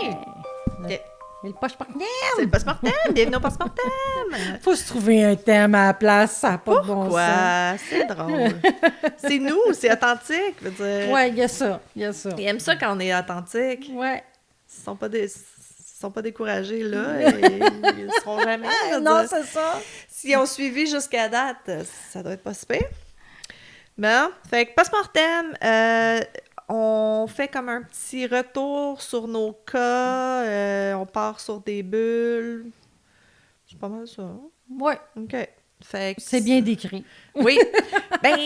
OK. Et le post-mortem! C'est le post-mortem! Bienvenue au post-mortem! Faut se trouver un thème à la place, ça n'a pas de bon sens. Quoi? C'est drôle. C'est nous, c'est authentique, je veux dire. Ouais, il y a ça, il y a ça. Ils aiment ça quand on est authentique. Ouais. Ils sont pas découragés, là, et ils ne seront jamais. je veux Non, dire. c'est ça. S'ils ont suivi jusqu'à date, ça doit être pas super. Bon, fait que post-mortem, on fait comme un petit retour sur nos cas, on part sur des bulles. C'est pas mal ça. Hein? Ouais, OK. Fait que c'est bien décrit. Oui. Ben,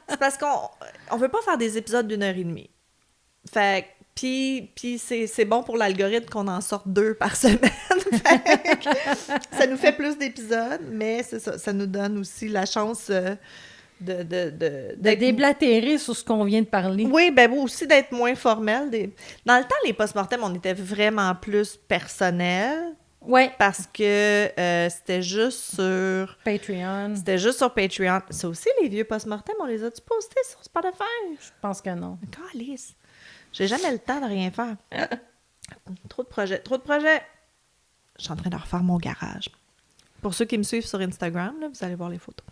c'est parce qu'on veut pas faire des épisodes d'1 heure et demie. Fait que puis c'est bon pour l'algorithme qu'on en sorte 2 par semaine. Fait que ça nous fait plus d'épisodes, mais c'est ça, ça nous donne aussi la chance De déblatérer sur ce qu'on vient de parler. Oui, ben moi aussi d'être moins formel. Dans le temps, les post-mortem, on était vraiment plus personnel Ouais. parce que c'était juste sur... Patreon. C'était juste sur Patreon. Ça aussi, les vieux post-mortem, on les a-tu postés sur Spotify? Je pense que non. Calice. J'ai jamais le temps de rien faire. Trop de projets. Trop de projets. Je suis en train de refaire mon garage. Pour ceux qui me suivent sur Instagram, là, vous allez voir les photos.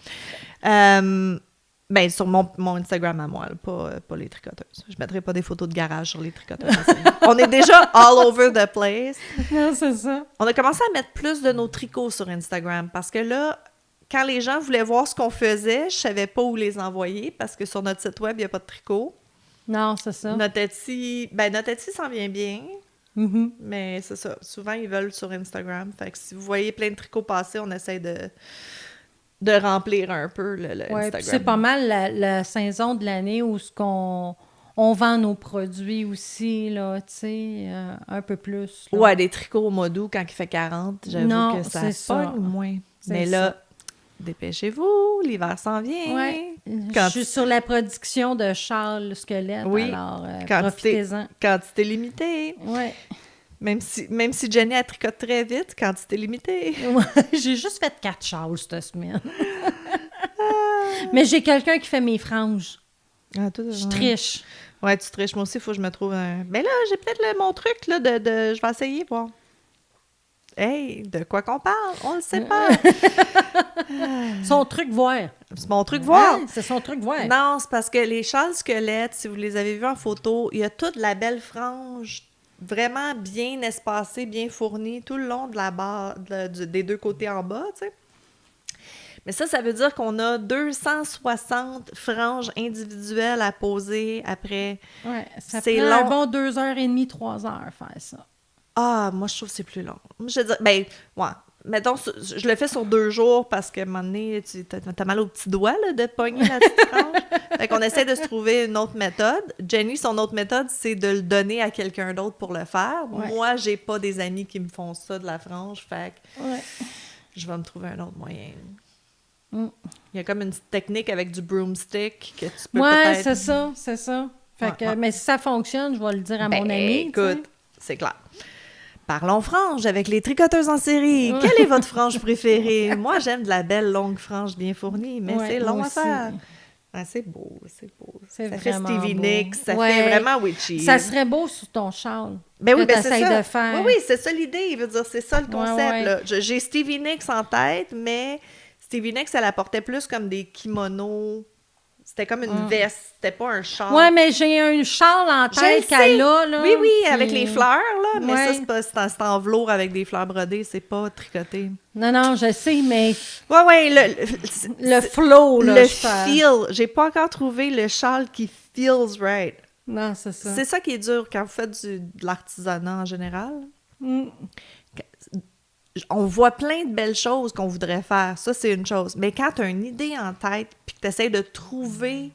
Ben, sur mon Instagram à moi, là, pas les tricoteuses. Je mettrai pas des photos de garage sur les tricoteuses. On est déjà all over the place. Non, c'est ça. On a commencé à mettre plus de nos tricots sur Instagram parce que là, quand les gens voulaient voir ce qu'on faisait, je savais pas où les envoyer parce que sur notre site web, il n'y a pas de tricot. Non, c'est ça. Notre Etsy s'en vient bien, Mhm. mais c'est ça. Souvent, ils veulent sur Instagram. Fait que si vous voyez plein de tricots passer, on essaie de remplir un peu le Ouais, Instagram. puis c'est pas mal la saison de l'année où on vend nos produits aussi, là, tu sais, un peu plus. Là. Ouais, des tricots au mois d'août quand il fait 40, j'avoue Non, que ça c'est ça. pogne moins. C'est Mais là, dépêchez-vous, l'hiver s'en vient. Ouais. Quand- Je suis sur la production de châles squelettes, Oui, alors quantité, profitez-en. quantité limitée. Ouais. Même si Jenny a tricote très vite, quantité limitée. Ouais, j'ai juste fait 4 châles cette semaine. Mais j'ai quelqu'un qui fait mes franges. Ah, tout, Je triche. Ouais, tu triches. Moi aussi, il faut que je me trouve un... Mais là, j'ai peut-être mon truc, là, je vais essayer, voir. Hey, de quoi qu'on parle? On le sait pas. Son truc voir. C'est mon truc, voir. Hein? C'est son truc voir. Non, c'est parce que les châles squelettes, si vous les avez vus en photo, il y a toute la belle frange vraiment bien espacée, bien fournie, tout le long de la barre, des deux côtés en bas, tu sais. Mais ça veut dire qu'on a 260 franges individuelles à poser après. Ouais, ça C'est prend long. un bon 2h30, 3h faire ça. Ah, moi, je trouve que c'est plus long. Je veux dire, ben, ouais. Mettons, je le fais sur 2 jours parce qu'à un moment donné, t'as mal aux petits doigts là, de pogner la petite frange. Fait qu'on essaie de se trouver une autre méthode. Jenny, son autre méthode, c'est de le donner à quelqu'un d'autre pour le faire. Ouais. Moi, j'ai pas des amis qui me font ça de la frange, fait que Ouais. je vais me trouver un autre moyen. Mm. Il y a comme une petite technique avec du broomstick que tu peux Ouais, peut-être... c'est ça, c'est ça. Fait Ouais, que, ouais. mais si ça fonctionne, je vais le dire à mon Ben, ami. tu sais. écoute, c'est clair. Parlons frange avec les tricoteuses en série. Ouais. Quelle est votre frange préférée? Moi, j'aime de la belle longue frange bien fournie, mais Ouais, c'est long moi à aussi. faire. Ah, c'est beau, c'est beau. C'est Ça fait vraiment Stevie beau. Nicks, ça Ouais. fait vraiment witchy. Ça serait beau sur ton châle. Ben oui, que ben c'est t'essayes ça. de faire. Oui, c'est ça l'idée. Il veut dire, c'est ça le concept. Ouais. Là. J'ai Stevie Nicks en tête, mais Stevie Nicks, elle apportait plus comme des kimonos. C'était comme une veste, c'était pas un châle. Ouais, mais j'ai un châle en Je le tête qu'elle sais. a, là. Oui, oui, puis- avec les fleurs, là. Mais Ouais. ça, c'est en velours avec des fleurs brodées, c'est pas tricoté. Non, je sais, mais Ouais, le flow, là, le je fais- feel. J'ai pas encore trouvé le châle qui feels right. Non, c'est ça. C'est ça qui est dur quand vous faites de l'artisanat en général. Mm. On voit plein de belles choses qu'on voudrait faire. Ça, c'est une chose. Mais quand tu as une idée en tête puis que tu essaies de trouver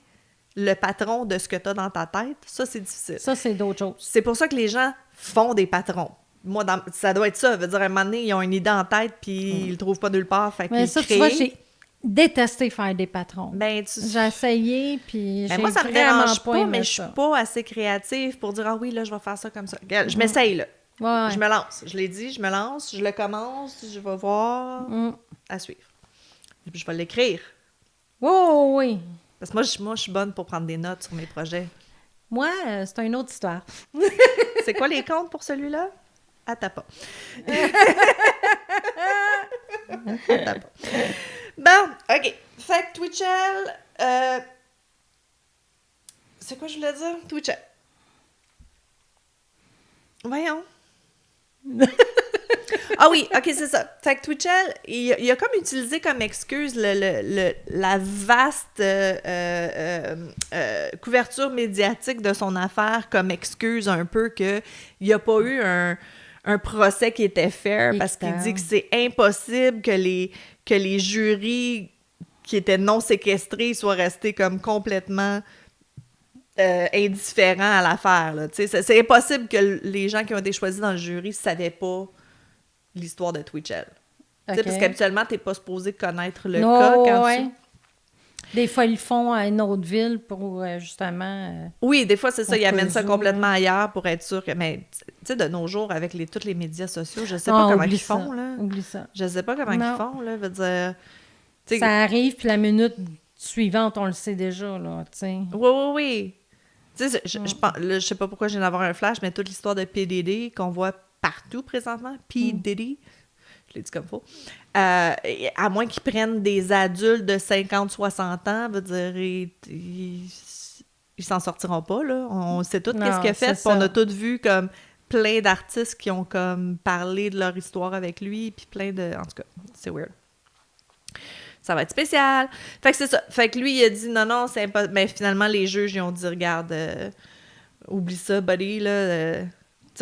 le patron de ce que tu as dans ta tête, ça, c'est difficile. Ça, c'est d'autres choses. C'est pour ça que les gens font des patrons. Moi, ça doit être ça. Ça veut dire, à un moment donné, ils ont une idée en tête puis ils le trouvent pas nulle part. Fait Mais qu'ils ça, tu créent. vois, j'ai détesté faire des patrons. Ben, J'ai essayé, puis Ben j'ai moi, ça me vraiment dérange pas, aimé mais je suis ça. pas assez créative pour dire « Ah oui, là, je vais faire ça comme ça. » Regarde, je m'essaye, là. Ouais. Je me lance. Je l'ai dit, je me lance, je le commence, je vais voir, à suivre. Puis je vais l'écrire. Oh, oui. Parce que moi, je suis bonne pour prendre des notes sur mes projets. Moi, c'est une autre histoire. C'est quoi les comptes pour celui-là? Elle t'a pas. Elle t'a pas. Bon, OK. Fait que Twitchell... C'est quoi je voulais dire? Twitchell. Voyons. Ah oui, OK, c'est ça. Fait que Twitchell, il a comme utilisé comme excuse la vaste couverture médiatique de son affaire comme excuse un peu qu'il n'y a pas eu un procès qui était fair parce qu'il dit que c'est impossible que les jurys qui étaient non séquestrés soient restés comme complètement indifférents à l'affaire. Là. C'est impossible que les gens qui ont été choisis dans le jury ne savaient pas l'histoire de Twitchell. Okay. Parce qu'habituellement, t'es pas supposé connaître le cas quand tu... Des fois, ils le font à une autre ville pour justement... Oui, des fois, c'est ça. Ils amènent ça complètement ailleurs pour être sûr que... Mais, tu sais, de nos jours, avec tous les médias sociaux, je sais pas comment ils font, là. Oublie ça. Je sais pas comment ils font, là. Veut dire... Ça arrive, puis la minute suivante, on le sait déjà, là, tu sais. Oui. Tu sais, je sais pas pourquoi je viens d'avoir un flash, mais toute l'histoire de P. Diddy qu'on voit partout présentement, P. Diddy, je l'ai dit comme faut, à moins qu'ils prennent des adultes de 50-60 ans, veut dire, ils s'en sortiront pas, là. On sait tout qu'est-ce qu'il a fait, puis on a tous vu comme plein d'artistes qui ont comme parlé de leur histoire avec lui, puis plein de... En tout cas, c'est weird. Ça va être spécial. Fait que c'est ça. Fait que lui, il a dit non, c'est impossible. Mais finalement, les juges, ils ont dit, regarde, oublie ça, buddy, là.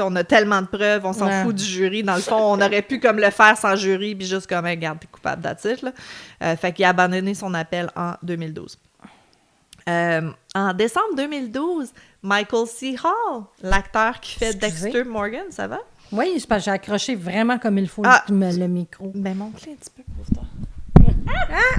On a tellement de preuves, on s'en fout du jury. Dans le fond, on aurait pu comme le faire sans jury, puis juste comme, regarde, t'es coupable d'attitude, là. Fait qu'il a abandonné son appel en 2012. En décembre 2012, Michael C. Hall, l'acteur qui fait Dexter Morgan, ça va? Oui, c'est parce que j'ai accroché vraiment comme il faut le micro. Ben, montre-le un petit peu pour toi.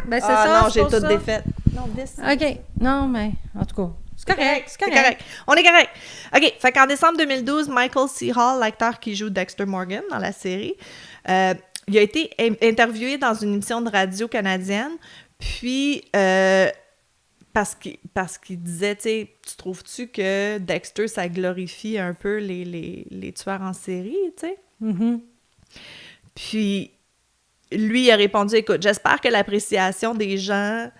Ben c'est ça. Non, j'ai tout défait. Non, OK. Non, mais en tout cas, c'est correct. On est correct. OK. Fait qu'en décembre 2012, Michael C. Hall, l'acteur qui joue Dexter Morgan dans la série, il a été interviewé dans une émission de radio canadienne. Puis, parce qu'il disait, tu sais, tu trouves-tu que Dexter, ça glorifie un peu les tueurs en série, tu sais? Mm-hmm. Puis, lui, il a répondu, écoute, j'espère que l'appréciation des gens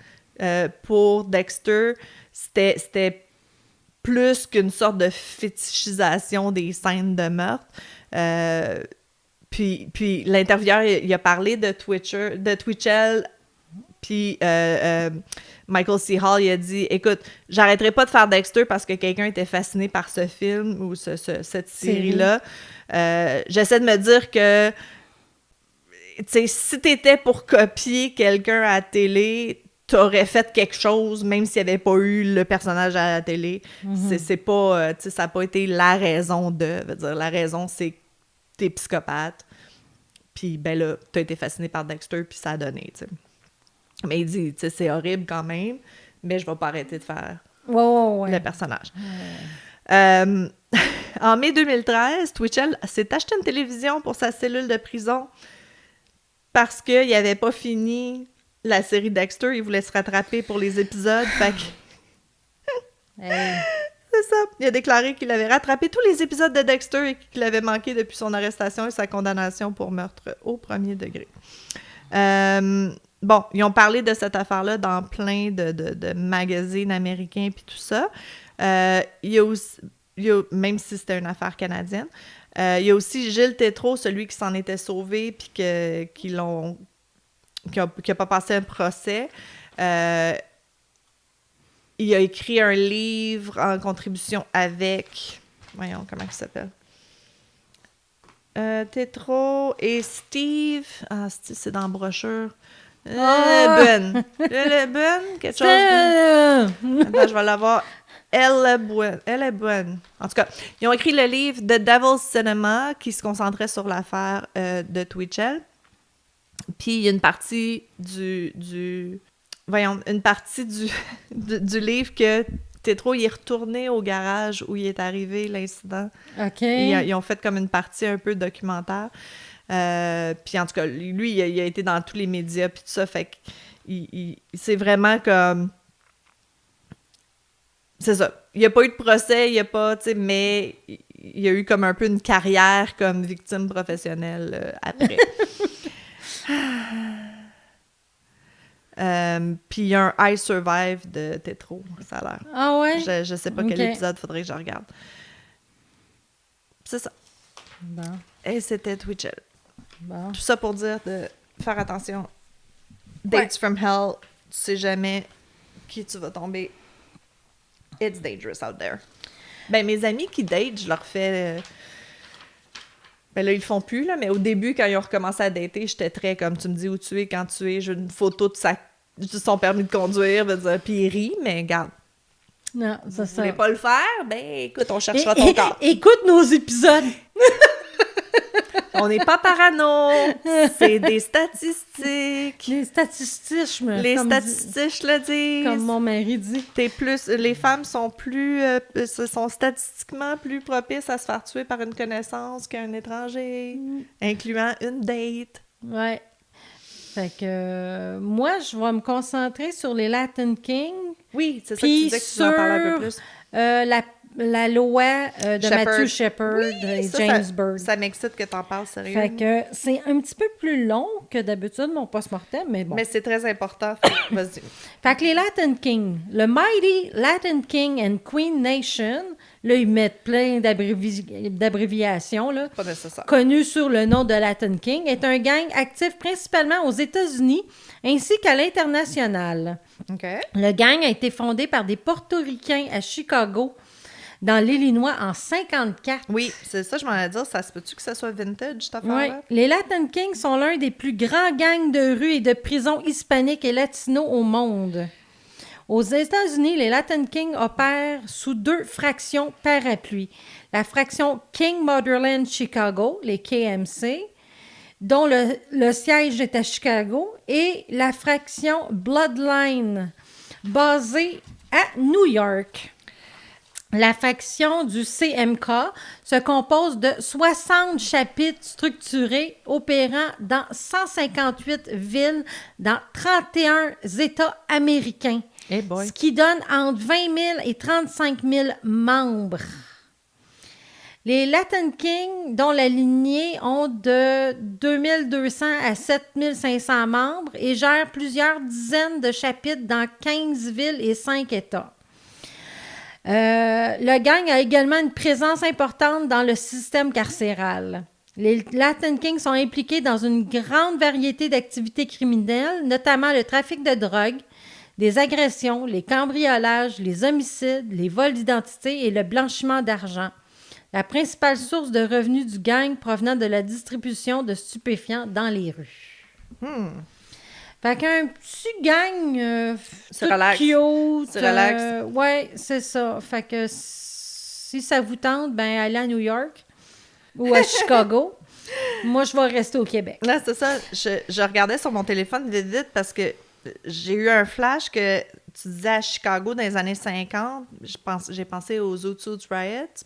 pour Dexter, c'était plus qu'une sorte de fétichisation des scènes de meurtre. Puis l'intervieweur, il a parlé de Twitchell, puis Michael C. Hall, il a dit, écoute, j'arrêterai pas de faire Dexter parce que quelqu'un était fasciné par ce film ou cette série-là. J'essaie de me dire que t'sais, si t'étais pour copier quelqu'un à la télé, t'aurais fait quelque chose, même s'il n'y avait pas eu le personnage à la télé. Mm-hmm. C'est pas... ça n'a pas été la raison de... Veut dire, la raison, c'est que t'es psychopathe. Puis, ben là, t'as été fasciné par Dexter, puis ça a donné, t'sais. Mais il dit, c'est horrible quand même, mais je vais pas arrêter de faire le personnage. En mai 2013, Twitchell s'est acheté une télévision pour sa cellule de prison parce qu'il n'avait pas fini la série Dexter. Il voulait se rattraper pour les épisodes. Fait que... C'est ça. Il a déclaré qu'il avait rattrapé tous les épisodes de Dexter et qu'il avait manqué depuis son arrestation et sa condamnation pour meurtre au premier degré. Bon, ils ont parlé de cette affaire-là dans plein de magazines américains puis tout ça. Il y a aussi... même si c'était une affaire canadienne. Il y a aussi Gilles Tétrault, celui qui s'en était sauvé puis qui n'a pas passé un procès. Il a écrit un livre en contribution avec... Voyons, comment il s'appelle? Tétrault et Steve... Ah, c'est dans la brochure. Ben. Quelque chose. Attends, je vais l'avoir... Elle est bonne. En tout cas, ils ont écrit le livre The Devil's Cinema qui se concentrait sur l'affaire de Twitchell. Puis il y a une partie du livre que Tétrault il est retourné au garage où il est arrivé l'incident. OK. Ils ont fait comme une partie un peu documentaire. Puis en tout cas, lui, il a été dans tous les médias puis tout ça. Fait que c'est vraiment comme... C'est ça. Il n'y a pas eu de procès, il n'y a pas, tu sais, mais il y a eu comme un peu une carrière comme victime professionnelle après. Puis il y a un I Survive de Tétro, ça a l'air. Ah ouais? Je sais pas quel épisode, faudrait que je regarde. C'est ça. Bon. Et c'était Twitchell. Bon. Tout ça pour dire de faire attention. Dates from hell, tu sais jamais qui tu vas tomber. It's dangerous out there. Ben, mes amis qui datent, je leur fais... Ben là, ils le font plus, là, mais au début, quand ils ont recommencé à dater, j'étais très comme, tu me dis où tu es, quand tu es, j'ai une photo de son permis de conduire, puis il rit, mais regarde. Non, c'est ça. Vous voulez pas le faire? Ben, écoute, on cherchera ton corps. Écoute nos épisodes! On n'est pas parano, c'est des statistiques. Les statistiques, Les statistiques le disent. Comme mon mari dit. Les femmes sont sont statistiquement plus propices à se faire tuer par une connaissance qu'un étranger, incluant une date. Ouais. Fait que moi, je vais me concentrer sur les Latin Kings. Oui, c'est ça que tu disais que tu en parlais un peu plus. La loi de Matthew Shepard et James Byrd. Ça m'excite que tu en parles sérieux. Fait que c'est un petit peu plus long que d'habitude, mon post-mortem, mais bon. Mais c'est très important. Vas-y. Fait que les Latin Kings, le Mighty Latin King and Queen Nation, là, ils mettent plein d'abréviations, là, Pas nécessaire. connu sous le nom de Latin King, est un gang actif principalement aux États-Unis ainsi qu'à l'international. OK. Le gang a été fondé par des Portoricains à Chicago, dans l'Illinois, en 1954. Oui, c'est ça, je m'en allais dire. Ça se peut-tu que ça soit vintage, cette affaire-là? Oui. Les Latin Kings sont l'un des plus grands gangs de rue et de prisons hispaniques et latinos au monde. Aux États-Unis, les Latin Kings opèrent sous 2 fractions parapluies. La fraction King Motherland Chicago, les KMC, dont le siège est à Chicago, et la fraction Bloodline, basée à New York. La faction du CMK se compose de 60 chapitres structurés opérant dans 158 villes dans 31 États américains, ce qui donne entre 20 000 et 35 000 membres. Les Latin Kings, dont la lignée ont de 2200 à 7500 membres et gèrent plusieurs dizaines de chapitres dans 15 villes et 5 États. Le gang a également une présence importante dans le système carcéral. Les Latin Kings sont impliqués dans une grande variété d'activités criminelles, notamment le trafic de drogue, des agressions, les cambriolages, les homicides, les vols d'identité et le blanchiment d'argent. La principale source de revenus du gang provenant de la distribution de stupéfiants dans les rues. Fait qu'un petit gang C'est relax. cute. C'est relax. Ouais, c'est ça. Fait que si ça vous tente, ben allez à New York ou à Chicago. Moi, je vais rester au Québec. Là, c'est ça. Je regardais sur mon téléphone vite parce que j'ai eu un flash que tu disais à Chicago dans les années 50. J'ai pensé aux Zoot Suit Riots,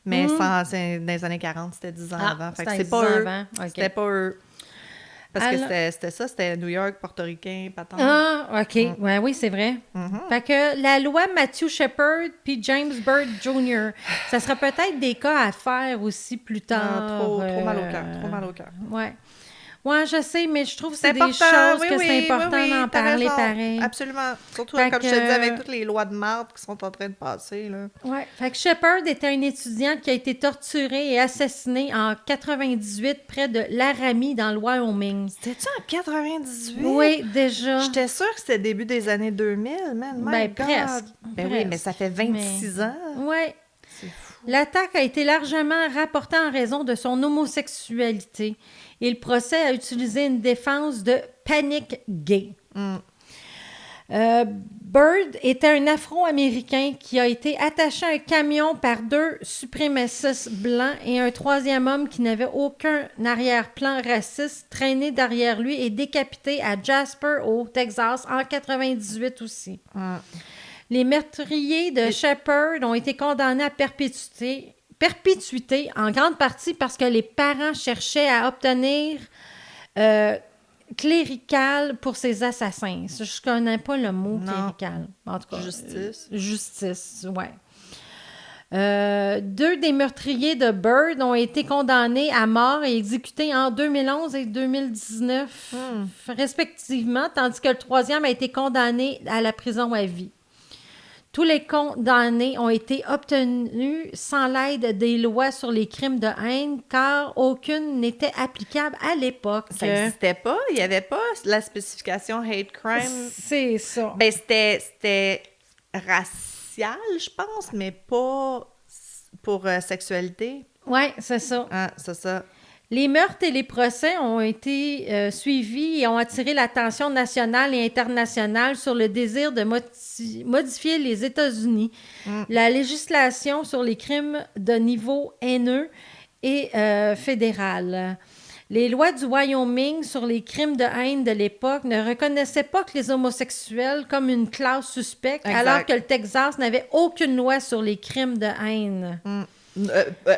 mais c'est dans les années 40, c'était 10 ans avant. Fait que c'est pas eux. Okay. C'était pas eux. Parce que c'était ça, c'était New York, portoricain, patente. Ah, OK. Ouais, oui, c'est vrai. Fait que la loi Matthew Shepard puis James Byrd Jr., ça sera peut-être des cas à faire aussi plus tard. Trop mal au cœur, trop mal au cœur. Ouais. Ouais, je sais, mais je trouve que c'est des important, choses que c'est important d'en parler pareil. Absolument. Surtout, Fait comme je te dis, avec toutes les lois de marde qui sont en train de passer, là. Ouais. Fait que Shepard était un étudiant qui a été torturé et assassiné en 98 près de Laramie, dans le Wyoming. C'était-tu en 98? Oui, déjà. J'étais sûre que c'était début des années 2000, man. My God. Presque. Oui, mais ça fait 26 ans. Ouais. C'est fou. L'attaque a été largement rapportée en raison de son homosexualité. Et le procès a utilisé une défense de panic gay. Byrd était un Afro-Américain qui a été attaché à un camion par 2 suprémacistes blancs et un 3e homme qui n'avait aucun arrière-plan raciste traîné derrière lui et décapité à Jasper, au Texas, en 98 aussi. Les meurtriers de Shepard ont été condamnés à perpétuité en grande partie parce que les parents cherchaient à obtenir clérical pour ces assassins. Je ne connais pas le mot clérical. En tout cas, Justice. Justice, ouais. 2 des meurtriers de Bird ont été condamnés à mort et exécutés en 2011 et 2019, respectivement, tandis que le 3e a été condamné à la prison à vie. Tous les condamnés ont été obtenus sans l'aide des lois sur les crimes de haine, car aucune n'était applicable à l'époque. Ça n'existait pas? Il n'y avait pas la spécification hate crime? C'est ça. Ben, c'était racial, je pense, mais pas pour sexualité. Oui, c'est ça. Ah, c'est ça. Les meurtres et les procès ont été suivis et ont attiré l'attention nationale et internationale sur le désir de modifier les États-Unis. La législation sur les crimes de niveau haineux et fédéral. Les lois du Wyoming sur les crimes de haine de l'époque ne reconnaissaient pas que les homosexuels comme une classe suspecte, alors que le Texas n'avait aucune loi sur les crimes de haine.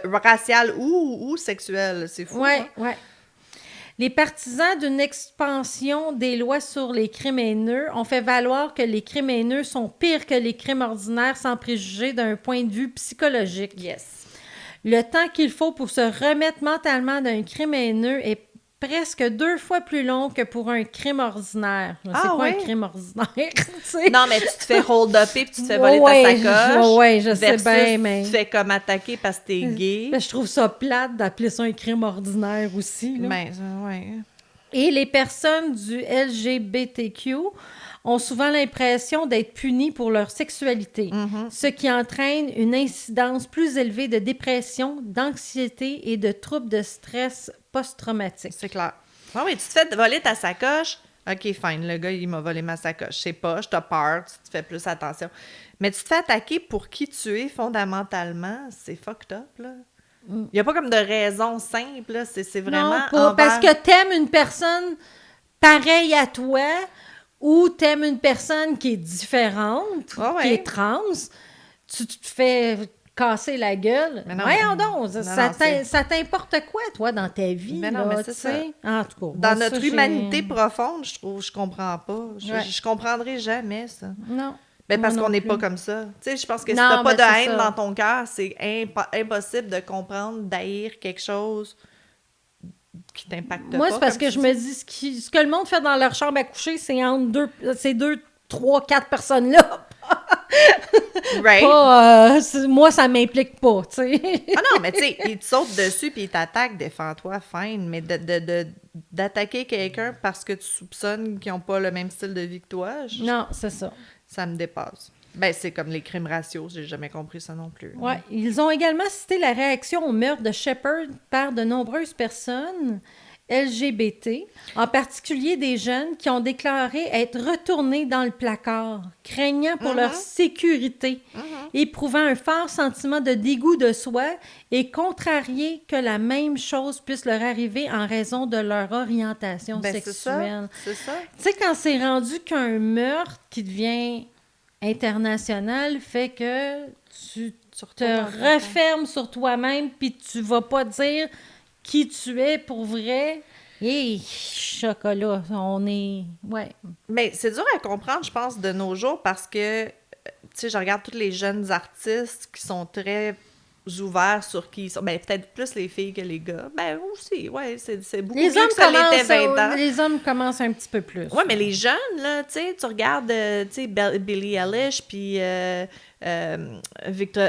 Racial ou sexuel, c'est fou. Oui, oui. Les partisans d'une expansion des lois sur les crimes haineux ont fait valoir que les crimes haineux sont pires que les crimes ordinaires sans préjuger d'un point de vue psychologique. Yes. Le temps qu'il faut pour se remettre mentalement d'un crime haineux est presque 2 fois plus long que pour un crime ordinaire. C'est quoi un crime ordinaire? Non, mais tu te fais hold-upper puis tu te fais voler ta sacoche. Oui, je sais bien, mais... tu te fais comme attaquer parce que t'es gay. Je trouve ça plate d'appeler ça un crime ordinaire aussi. Là. Ben, ouais. Et les personnes du LGBTQ ont souvent l'impression d'être punies pour leur sexualité, ce qui entraîne une incidence plus élevée de dépression, d'anxiété et de troubles de stress post-traumatique. C'est clair. Ah oui, tu te fais voler ta sacoche. OK, fine, le gars, il m'a volé ma sacoche. Je sais pas, je te peur, tu te fais plus attention. Mais tu te fais attaquer pour qui tu es fondamentalement. C'est fucked up, là. Il n'y a pas comme de raison simple, là. C'est vraiment... Non, parce que t'aimes une personne pareille à toi... ou t'aimes une personne qui est différente, qui est trans, tu te fais casser la gueule. Mais non, voyons donc, ça t'importe quoi, toi, dans ta vie? Mais non, là, mais c'est ça. En tout cas. Dans notre humanité profonde, je comprends pas. Je comprendrai jamais ça. Non. Mais parce qu'on n'est pas comme ça. Tu sais, je pense que si t'as pas de haine dans ton cœur, c'est impossible de comprendre, d'haïr quelque chose qui t'impacte pas. Moi, c'est parce que je me dis, ce que le monde fait dans leur chambre à coucher, c'est entre ces 2, 3, 4 personnes-là. Right. Moi, ça m'implique pas, tu sais. Ah non, mais tu sais, ils te sautent dessus puis ils t'attaquent, défends-toi, fine. Mais d'attaquer quelqu'un parce que tu soupçonnes qu'ils n'ont pas le même style de vie que toi, non, c'est ça. Ça me dépasse. Ben, c'est comme les crimes raciaux, j'ai jamais compris ça non plus. Oui, ils ont également cité la réaction au meurtre de Shepherd par de nombreuses personnes LGBT, en particulier des jeunes qui ont déclaré être retournés dans le placard, craignant pour leur sécurité, éprouvant un fort sentiment de dégoût de soi et contrariés que la même chose puisse leur arriver en raison de leur orientation sexuelle. C'est ça. Tu sais, quand c'est rendu qu'un meurtre qui devient international fait que tu te refermes sur toi-même puis tu vas pas dire qui tu es pour vrai. Hey, chocolat, on est... Ouais. Mais c'est dur à comprendre, je pense, de nos jours parce que, tu sais, je regarde tous les jeunes artistes qui sont très ouverts sur qui ils sont. Ben, peut-être plus les filles que les gars. Ben, aussi, ouais, c'est beaucoup les mieux hommes que ça l'était 20 ans. Les hommes commencent un petit peu plus. Ouais, mais les jeunes, là, tu sais, tu regardes, tu sais, Billie Eilish, puis Victor,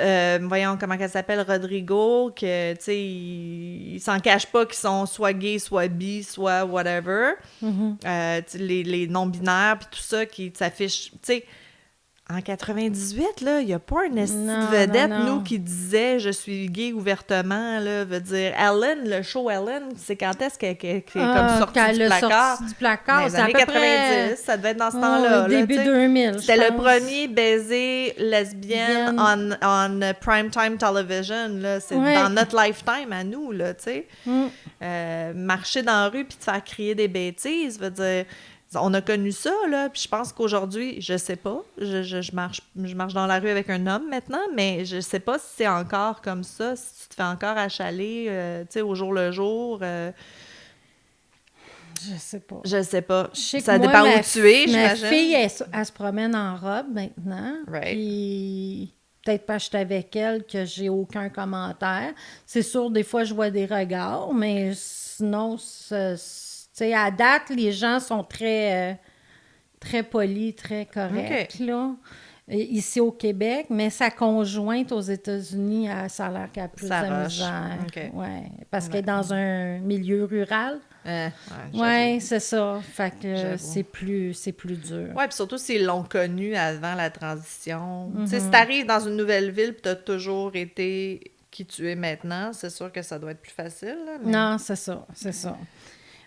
voyons comment elle s'appelle, Rodrigo, que, tu sais, ils s'en cachent pas qu'ils sont soit gays, soit bi, soit whatever. Les non-binaires, puis tout ça, qui s'affichent, tu sais... En 98, là, il n'y a pas une vedette, nous, qui disait « je suis gay ouvertement », là, veut dire. Ellen, le show Ellen, c'est quand est-ce qu'elle est comme sortie du placard? Sorti du placard, c'est à peu 90, ça devait être dans ce temps-là. Début 2000, c'était le premier baiser lesbienne on primetime television, là. C'est dans notre lifetime à nous, là, tu sais. Marcher dans la rue puis te faire crier des bêtises, veut dire... On a connu ça, là, puis je pense qu'aujourd'hui, je sais pas, je marche dans la rue avec un homme maintenant, mais je sais pas si c'est encore comme ça, si tu te fais encore achaler, tu sais, au jour le jour. Je sais pas. Je sais pas. Ça dépend où tu es, j'imagine. Ma fille, elle se promène en robe maintenant. Right. Puis peut-être pas j'étais avec elle que j'ai aucun commentaire. C'est sûr, des fois, je vois des regards, mais sinon, tu sais, à date, les gens sont très polis, très corrects, là. Ici au Québec, mais sa conjointe aux États-Unis, ça a l'air qu'elle a plus de Ça la rush. misère. OK. Ouais, parce qu'elle est dans un milieu rural. Ouais, Ouais, c'est ça. Fait que J'avoue. c'est plus dur. Ouais, puis surtout s'ils l'ont connu avant la transition. Tu sais, si t'arrives dans une nouvelle ville puis t'as toujours été qui tu es maintenant, c'est sûr que ça doit être plus facile, là, mais... Non, c'est ça.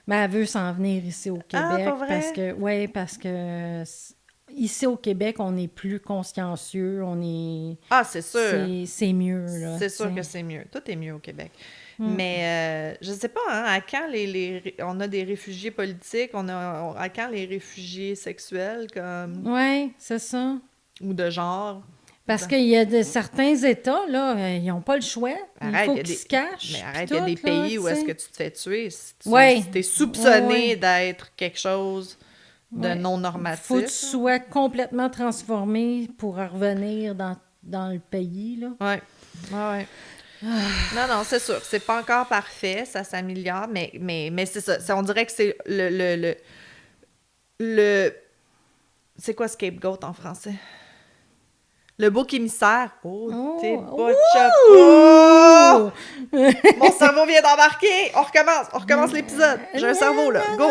Mais elle veut s'en venir ici au Ah, Québec pas vrai? parce que ici au Québec, on est plus consciencieux, Ah, c'est sûr. c'est mieux, là. C'est sûr tu que sais. c'est mieux. Tout est mieux au Québec. Mais je sais pas, hein, à quand on a des réfugiés politiques, à quand les réfugiés sexuels comme Ouais, c'est ça. ou de genre. Parce qu'il y a certains États, là, ils n'ont pas le choix. Il Arrête, faut il y a qu'ils des... se cachent. Mais puis arrête, il y a des tout, là, pays où tu est-ce sais. que tu te fais tuer si Ouais. si t'es soupçonné Ouais. d'être quelque chose de Ouais. non Faut que tu normatif. sois complètement transformé pour revenir dans le pays, là. Ouais. Ouais. Non, non, c'est sûr. C'est pas encore parfait, ça s'améliore, mais c'est ça. On dirait que c'est le... C'est quoi scapegoat en français? Le bouc émissaire. Oh, t'es Oh! pas chapeau! Ouh! Mon cerveau vient d'embarquer! On recommence l'épisode. J'ai un cerveau, là. Go!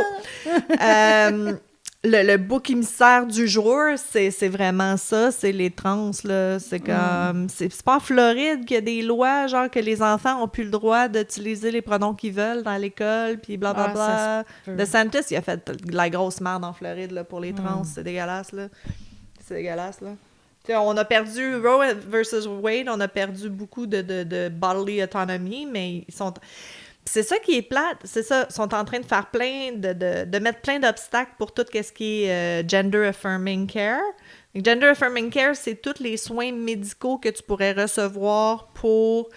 Le bouc émissaire du jour, c'est vraiment ça, c'est les trans, là. C'est comme... C'est pas en Floride qu'il y a des lois, genre que les enfants ont plus le droit d'utiliser les pronoms qu'ils veulent dans l'école, puis blablabla. Ah, ça se peut. DeSantis, il a fait de la grosse merde en Floride, là, pour les trans. C'est dégueulasse, là. C'est dégueulasse, là. T'sais, on a perdu Roe versus Wade, on a perdu beaucoup de bodily autonomy, mais ils sont... C'est ça qui est plate, c'est ça, ils sont en train de faire de mettre plein d'obstacles pour tout ce qui est gender affirming care. Gender affirming care, c'est tous les soins médicaux que tu pourrais recevoir pour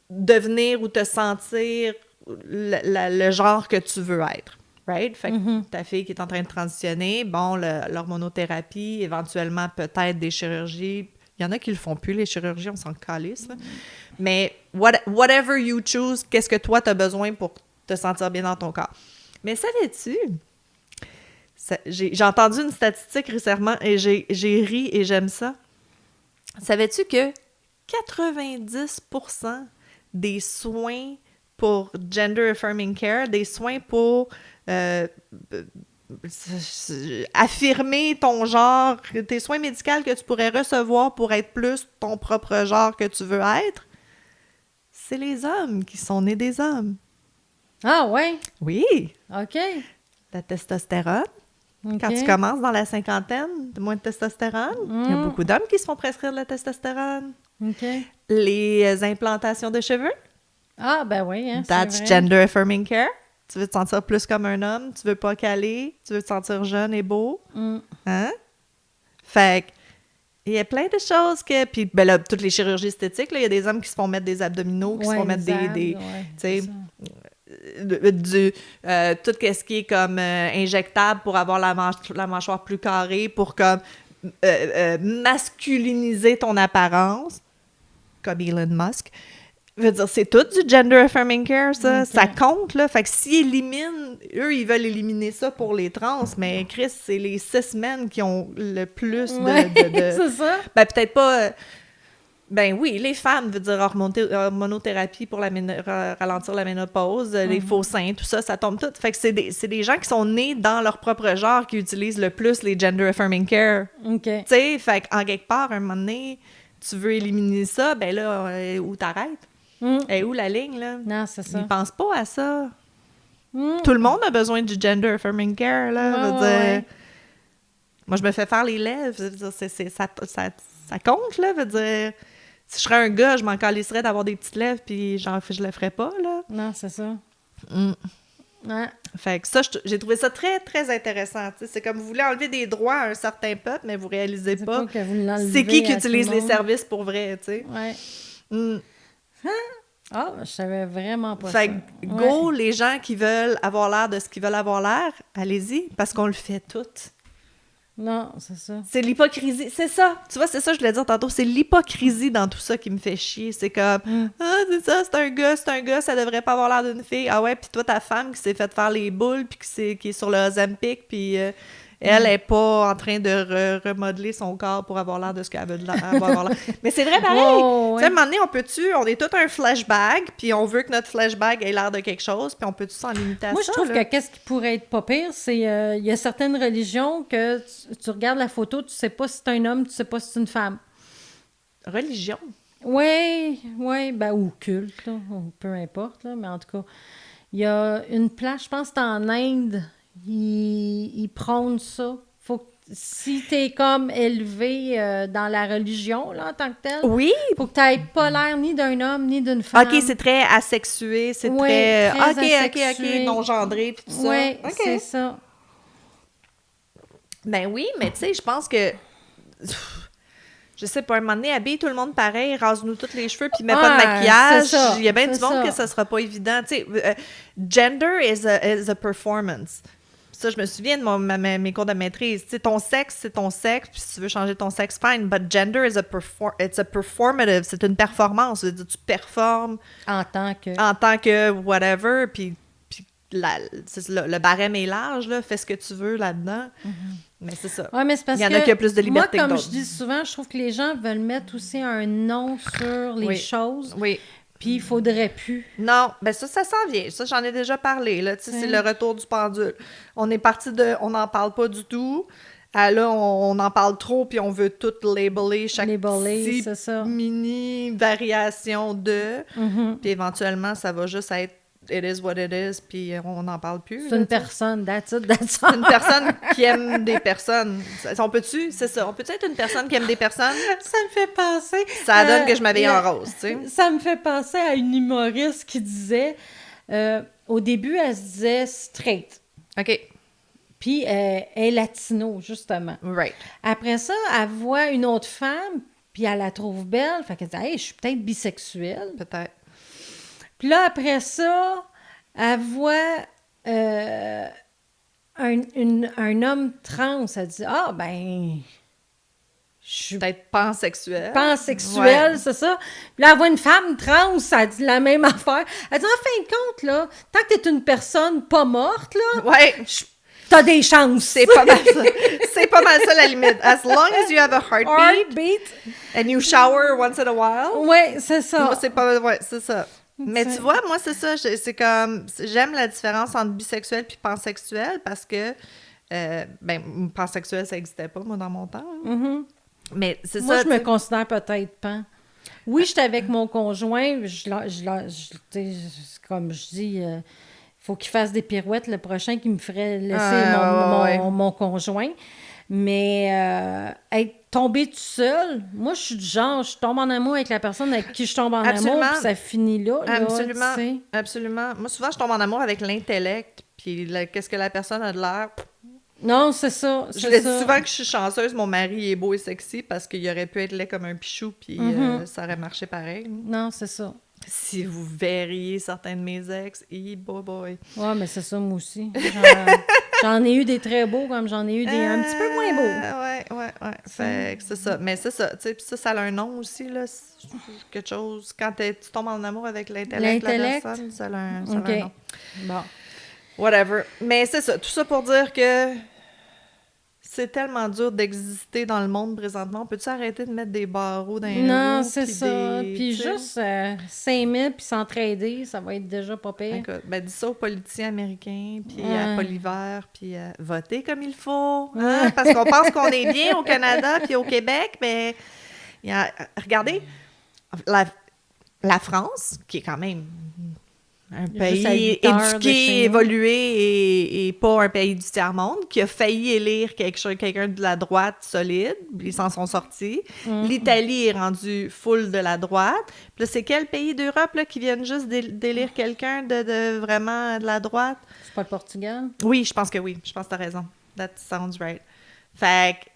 devenir ou te sentir le genre que tu veux être. Right? Fait que ta fille qui est en train de transitionner, bon, l'hormonothérapie, éventuellement peut-être des chirurgies. Il y en a qui le font plus, les chirurgies, on s'en calisse. Là. Mais whatever you choose, qu'est-ce que toi t'as besoin pour te sentir bien dans ton corps? Mais savais-tu? J'ai entendu une statistique récemment et j'ai ri et j'aime ça. Savais-tu que 90% des soins pour gender affirming care, des soins pour affirmer ton genre, tes soins médicaux que tu pourrais recevoir pour être plus ton propre genre que tu veux être, c'est les hommes qui sont nés des hommes. Ah, ouais? Oui, OK. la testostérone. OK. Quand tu commences dans la cinquantaine, moins de testostérone. Il y a beaucoup d'hommes qui se font prescrire de la testostérone. OK. Les implantations de cheveux. Ah, ben oui, hein, That's c'est vrai. gender affirming care. Tu veux te sentir plus comme un homme, tu veux pas caler, tu veux te sentir jeune et beau. Hein? Fait que, il y a plein de choses que... Puis, ben là, toutes les chirurgies esthétiques, là, il y a des hommes qui se font mettre des abdominaux, qui se font mettre des tu sais, tout ce qui est comme injectable pour avoir la mâchoire plus carrée, pour comme masculiniser ton apparence, comme Elon Musk. Je veux dire, c'est tout du gender affirming care, ça. Okay. Ça compte, là. Fait que s'ils éliminent... Eux, ils veulent éliminer ça pour les trans, mais Chris, c'est les 6 men qui ont le plus de... c'est ça. Ben, peut-être pas... Ben oui, les femmes, veut dire hormonothérapie pour ralentir la ménopause, les faux seins, tout ça, ça tombe tout. Fait que c'est des gens qui sont nés dans leur propre genre qui utilisent le plus les gender affirming care. OK. Tu sais, fait qu'en quelque part, un moment donné, tu veux éliminer ça, ben là, où t'arrêtes? Et où la ligne, là? Non, c'est ça. Ils pensent pas à ça. Tout le monde a besoin du gender affirming care, là. Veut dire, ouais. Moi, je me fais faire les lèvres. Veut dire, ça compte, là. Veut dire, si je serais un gars, je m'en calisserais d'avoir des petites lèvres, puis genre, je le ferais pas, là. Non, c'est ça. Ouais. Fait que ça, j'ai trouvé ça très, très intéressant. T'sais. C'est comme vous voulez enlever des droits à un certain peuple, mais vous réalisez pas que vous l'enlevez c'est qui à utilise tout le les monde. services pour vrai, tu sais. Ouais. Ah, je savais vraiment pas Fait ça. que, go, les gens qui veulent avoir l'air de ce qu'ils veulent avoir l'air, allez-y, parce qu'on le fait toutes. Non, c'est ça. C'est l'hypocrisie. C'est ça. Tu vois, c'est ça que je voulais dire tantôt. C'est l'hypocrisie dans tout ça qui me fait chier. C'est comme, ah, c'est ça, c'est un gars, ça devrait pas avoir l'air d'une fille. Ah ouais, puis toi, ta femme qui s'est fait faire les boules, puis qui est sur le Ozempic, puis elle est pas en train de remodeler son corps pour avoir l'air de ce qu'elle veut avoir l'air. Mais c'est vrai, pareil. Oh, Tu sais, à un moment donné, on est tout un flashbag, puis on veut que notre flashbag ait l'air de quelque chose, puis on peut tout s'en limiter à Moi, ça. je trouve là. que qu'est-ce qui pourrait être pas pire, c'est il y a certaines religions que tu regardes la photo, tu sais pas si c'est un homme, tu sais pas si c'est une femme. Religion. Oui, ben ou culte, là, ou peu importe, là, mais en tout cas, il y a une place, je pense que c'est en Inde, ils prônent ça. Faut que, si t'es comme élevé dans la religion, là, en tant que tel, Oui, faut que t'aies pas l'air ni d'un homme, ni d'une femme. OK, c'est très asexué, c'est Ouais, très... très OK, asexué. non-genré, puis tout ça. Oui, OK. c'est ça. Ben oui, mais tu sais, je pense que... Je sais pas, un moment donné, habille tout le monde pareil, rase-nous tous les cheveux, puis mets pas de Ouais, maquillage. c'est ça, Il y a bien c'est du monde ça. que ça sera pas évident. Tu sais, gender is a performance. Ça, je me souviens de mes cours de maîtrise. Tu sais, ton sexe, c'est ton sexe, puis si tu veux changer ton sexe, fine. But gender is it's a performative. C'est une performance. C'est-à-dire, tu performes En tant que... en tant que whatever, puis le barème est large, là, fais ce que tu veux là-dedans. Mais c'est ça. Ouais, mais c'est parce Il y en a qui ont plus de liberté moi, que comme d'autres. je dis souvent, je trouve que les gens veulent mettre aussi un nom sur les Oui. choses, Oui. puis il faudrait plus. Non, ben ça s'en vient. Ça, j'en ai déjà parlé, là. Tu sais, c'est Oui. le retour du pendule. On est parti de... On n'en parle pas du tout. Là, on en parle trop, puis on veut tout labeler, chaque Labeler, c'est ça. mini variation de... Mhm. Puis éventuellement, ça va juste être « it is what it is », puis on n'en parle plus. C'est là, une tu sais. personne, that's it, that's C'est all. une personne qui aime des personnes. On peut-tu? C'est ça. On peut-tu être une personne qui aime des personnes? Ça me fait penser... Ça donne que je m'habille en rose, tu sais. Ça me fait penser à une humoriste qui disait... au début, elle se disait straight, OK. puis elle est latino, justement. Right. Après ça, elle voit une autre femme, puis elle la trouve belle, fait qu'elle dit « Hey, je suis peut-être bisexuelle. » Peut-être. Puis là, après ça, elle voit un homme trans. Elle dit « Ah, ben, je suis Peut-être pansexuelle. pansexuelle, Ouais. c'est ça. » Puis là, elle voit une femme trans, elle dit la même affaire. Elle dit « En fin de compte, là, tant que t'es une personne pas morte, là, Ouais. t'as des chances. » C'est pas mal ça. C'est pas mal ça, la limite. As long as you have a heartbeat Heartbeat. and you shower once in a while. Oui, c'est ça. Moi, c'est pas... Ouais, c'est ça. Mais C'est- tu vois, moi, c'est ça. C'est comme... J'aime la différence entre bisexuel puis pansexuel parce que... ben, pansexuel, ça n'existait pas, moi, dans mon temps. Hein. Mhm. Mais c'est Moi, ça, je me tu sais. considère peut-être pan. Oui, j'étais avec mon conjoint. Tu sais, comme je dis, faut qu'il fasse des pirouettes le prochain qui me ferait laisser Ouais. mon conjoint. Mais être tombé tout seul, moi, je suis du genre, je tombe en amour avec la personne avec qui je tombe en Absolument. amour, puis ça finit là. Absolument. Tu sais. Absolument. Moi, souvent, je tombe en amour avec l'intellect, puis qu'est-ce que la personne a de l'air. Non, c'est ça. Je c'est le dis ça. souvent que je suis chanceuse, mon mari est beau et sexy parce qu'il aurait pu être laid comme un pichou, puis ça aurait marché pareil. Non, c'est ça. Si vous verriez certains de mes ex, boy. Ouais, mais c'est ça, moi aussi. J'en ai eu des très beaux, comme j'en ai eu des un petit peu moins beaux. Ouais. Fait que c'est ça. Mais c'est ça, tu sais, puis ça a un nom aussi, là. C'est quelque chose... Quand tu tombes en amour avec l'intellect de la L'intellect? personne, ça a un OK. nom. Bon. Whatever. Mais c'est ça. Tout ça pour dire que c'est tellement dur d'exister dans le monde présentement. On peut-tu arrêter de mettre des barreaux dans les Non, roues, c'est puis ça. des- Puis tu sais? juste 5000 puis s'entraider, ça va être déjà pas pire. Écoute, ben dis ça aux politiciens américains, puis Ouais. à Paul Hiver, puis votez comme il faut. Hein? Parce qu'on pense qu'on est bien au Canada puis au Québec, mais regardez, la France, qui est quand même un Juste à pays 8 heures de chez éduqué, nous. évolué et pas un pays du tiers-monde, qui a failli élire quelqu'un de la droite solide. Ils s'en sont sortis. L'Italie est rendue full de la droite. Puis là, c'est quel pays d'Europe là, qui viennent juste d'élire quelqu'un de vraiment de la droite? C'est pas le Portugal? Oui, je pense que oui. Je pense que t'as raison. That sounds right. Fait que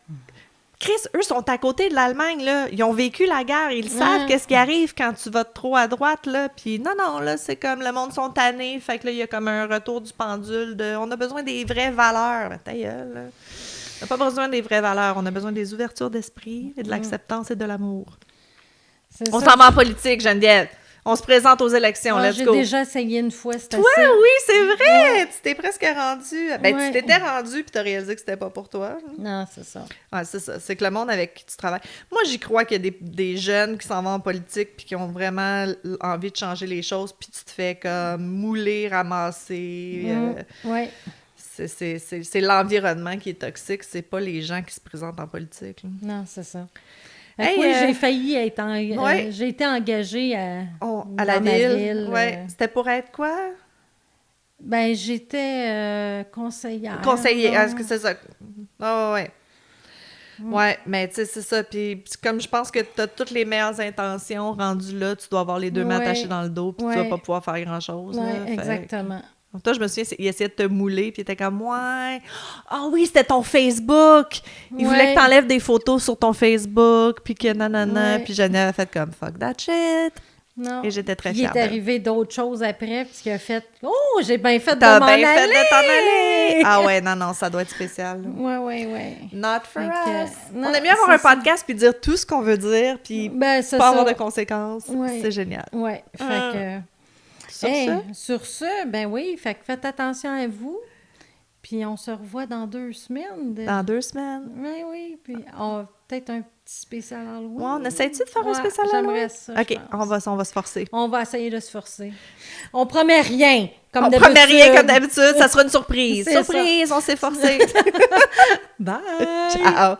Chris, eux sont à côté de l'Allemagne, là. Ils ont vécu la guerre. Ils savent qu'est-ce qui arrive quand tu votes trop à droite, là. Puis non, là, c'est comme le monde sont tannés. Fait que là, il y a comme un retour du pendule de... On a besoin des vraies valeurs. Ben, ta gueule, là. On n'a pas besoin des vraies valeurs, on a besoin des ouvertures d'esprit et de l'acceptance et de l'amour. C'est On ça. s'en va en politique, Geneviève. On se présente aux élections, let's J'ai go. déjà essayé une fois, c'était Toi, assez. oui, c'est vrai! Tu t'es presque rendu. Ben, Ouais. tu t'étais rendu puis t'as réalisé que c'était pas pour toi. Non, c'est ça. Ouais, c'est ça. C'est que le monde avec qui tu travailles. Moi, j'y crois qu'il y a des jeunes qui s'en vont en politique puis qui ont vraiment envie de changer les choses, puis tu te fais comme mouler, ramasser. Ouais. C'est l'environnement qui est toxique, c'est pas les gens qui se présentent en politique. Là. Non, c'est ça. Hey, oui, j'ai failli être ouais. j'ai été engagée À dans la ma ville. Ouais. C'était pour être quoi? Ben, j'étais conseillère. Conseiller. là. Est-ce que c'est ça? Ah ouais. Ouais, mais tu sais, c'est ça. Puis comme je pense que tu as toutes les meilleures intentions rendues là, tu dois avoir les deux mains Ouais. attachées dans le dos, puis tu vas pas pouvoir faire grand-chose. Ouais, là. Fait exactement. que- Toi, je me souviens, il essayait de te mouler, puis il était comme, ouais. Ah oui, c'était ton Facebook. Il voulait Ouais. que t'enlèves des photos sur ton Facebook, puis que nanana. Ouais. Puis Geneviève a fait comme, fuck that shit. Non. Et j'étais très Puis fière il est d'elle. arrivé d'autres choses après, puisqu'il a fait « Oh, j'ai bien fait T'as de m'en aller! » bien fait de t'en aller. Ah ouais, non, ça doit être spécial. là. Ouais. Not for Fait que, us. non, On aime bien avoir c'est un ça. podcast puis dire tout ce qu'on veut dire puis Ben, c'est pas ça. avoir de conséquences. Ouais. C'est génial. Ouais, fait Ah. que... Sur Hey, ça, sur ce, ben oui, fait que faites attention à vous. Puis on se revoit dans 2 semaines. dans 2 semaines. Oui, puis on peut-être un petit spécial Halloween. Ouais, on essaie-tu de faire un Ouais, spécial j'aimerais Halloween? ça, OK, je pense. on va se forcer. On va essayer de se forcer. On promet rien, comme On d'habitude. promet rien comme d'habitude, ça sera une surprise. C'est ça. Surprise, on s'est forcé. Bye! Ciao.